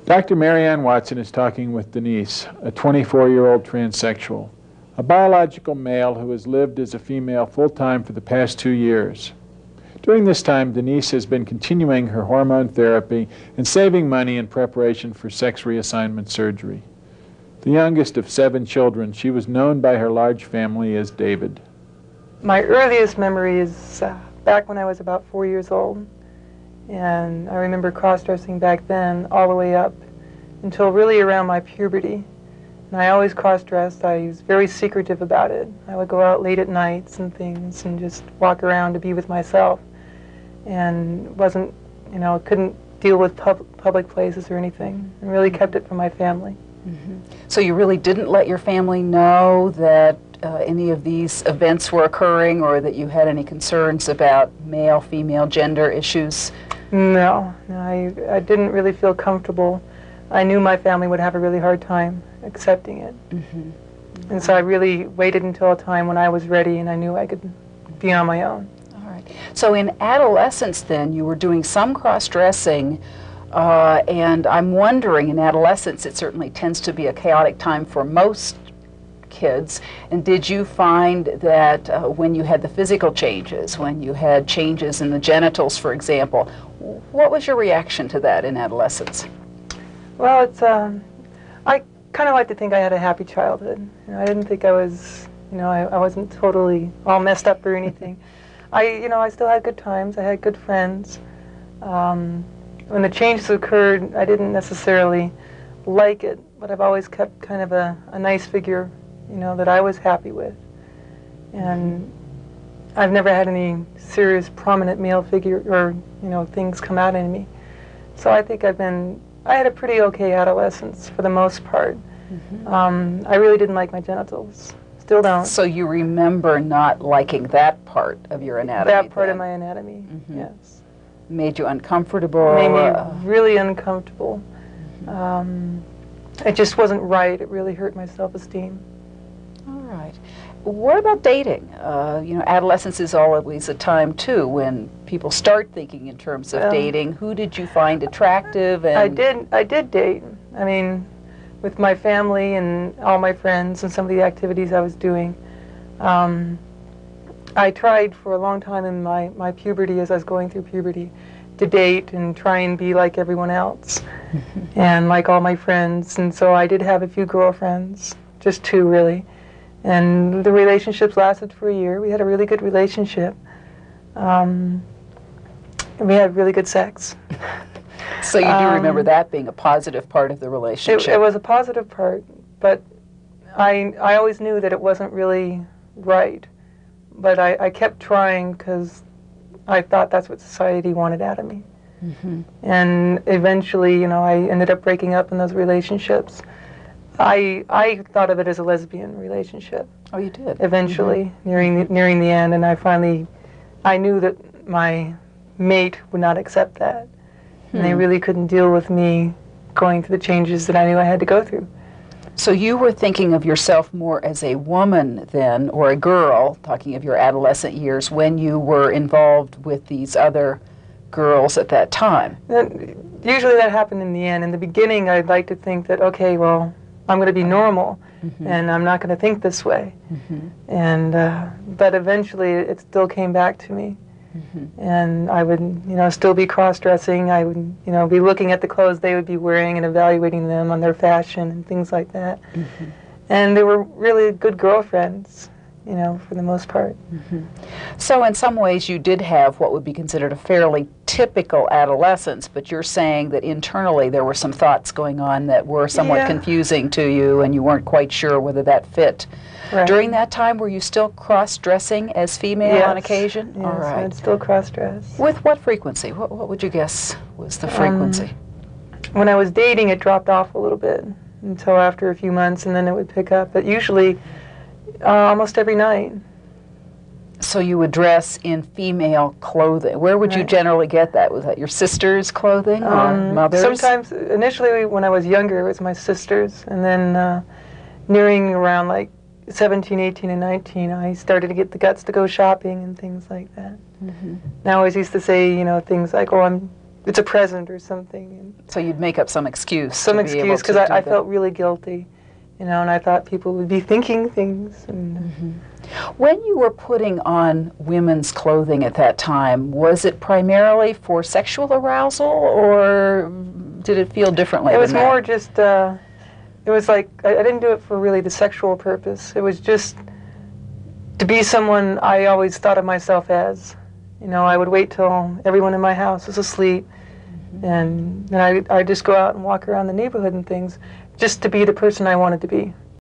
Dr. Marianne Watson is talking with Denise, a 24-year-old transsexual, a biological male who has lived as a female full-time for the past 2 years. During this time, Denise has been continuing her hormone therapy and saving money in preparation for sex reassignment surgery. The youngest of 7 children, she was known by her large family as David. My earliest memory is back when I was about 4 years old. And I remember cross-dressing back then all the way up until really around my puberty. And I always cross-dressed. I was very secretive about it. I would go out late at nights and things and just walk around to be with myself. And wasn't, you know, couldn't deal with public places or anything, and really kept it from my family. Mm-hmm. So you really didn't let your family know that any of these events were occurring, or that you had any concerns about male-female gender issues? No, I didn't really feel comfortable. I knew my family would have a really hard time accepting it. Mm-hmm. And so I really waited until a time when I was ready and I knew I could be on my own. All right. So in adolescence then, you were doing some cross-dressing, and I'm wondering, in adolescence, it certainly tends to be a chaotic time for most kids. And did you find that when you had the physical changes, when you had changes in the genitals, for example, what was your reaction to that in adolescence? Well, it's, I kind of like to think I had a happy childhood. You know, I didn't think I was, you know, I wasn't totally all messed up or anything. I still had good times. I had good friends. When the changes occurred, I didn't necessarily like it, but I've always kept kind of a nice figure, you know, that I was happy with. And I've never had any serious prominent male figure or, you know, things come out in me. So I think I had a pretty okay adolescence for the most part. Mm-hmm. I really didn't like my genitals. Still don't. So you remember not liking that part of your anatomy? That part of my anatomy, mm-hmm. yes. Made you uncomfortable? Made me really uncomfortable. Mm-hmm. It just wasn't right. It really hurt my self-esteem. All right. What about dating? You know, adolescence is always a time, too, when people start thinking in terms of dating. Who did you find attractive? And I did date. I mean, with my family and all my friends and some of the activities I was doing. I tried for a long time in my puberty, as I was going through puberty, to date and try and be like everyone else and like all my friends. And so I did have a few girlfriends, just 2 really. And the relationships lasted for a year. We had a really good relationship. And we had really good sex. So you do remember that being a positive part of the relationship? It was a positive part, but I always knew that it wasn't really right. But I kept trying because I thought that's what society wanted out of me. Mm-hmm. And eventually, you know, I ended up breaking up in those relationships. I thought of it as a lesbian relationship. Oh, you did? Eventually, mm-hmm. nearing the end, and I knew that my mate would not accept that. And they really couldn't deal with me going through the changes that I knew I had to go through. So you were thinking of yourself more as a woman then, or a girl, talking of your adolescent years, when you were involved with these other girls at that time? Usually that happened in the end. In the beginning, I'd like to think that, okay, well, I'm going to be normal, mm-hmm. and I'm not going to think this way. Mm-hmm. And but eventually, it still came back to me. Mm-hmm. And I would, you know, still be cross-dressing. I would, you know, be looking at the clothes they would be wearing and evaluating them on their fashion and things like that. Mm-hmm. And they were really good girlfriends, you know, for the most part. Mm-hmm. So in some ways you did have what would be considered a fairly typical adolescence, but you're saying that internally there were some thoughts going on that were somewhat confusing to you, and you weren't quite sure whether that fit. Right. During that time, were you still cross-dressing as female on occasion? Yes, all right. I'd still cross-dress. With what frequency? What would you guess was the frequency? When I was dating, it dropped off a little bit until after a few months, and then it would pick up. But usually, almost every night. So you would dress in female clothing. Where would you generally get that? Was that your sister's clothing or mother's? Sometimes, initially when I was younger, it was my sister's, and then nearing around like 17, 18, and 19, I started to get the guts to go shopping and things like that. Mm-hmm. And I always used to say, you know, things like, oh, I'm it's a present or something. And So you'd make up some excuse. some to be able excuse, because to do I that. felt really guilty, you know, and I thought people would be thinking things. And When you were putting on women's clothing at that time, was it primarily for sexual arousal, or did it feel differently? it was than that? more just, it was like, I didn't do it for really the sexual purpose. It was just to be someone I always thought of myself as. You know, I would wait till everyone in my house was asleep, and then I'd just go out and walk around the neighborhood and things, just to be the person I wanted to be.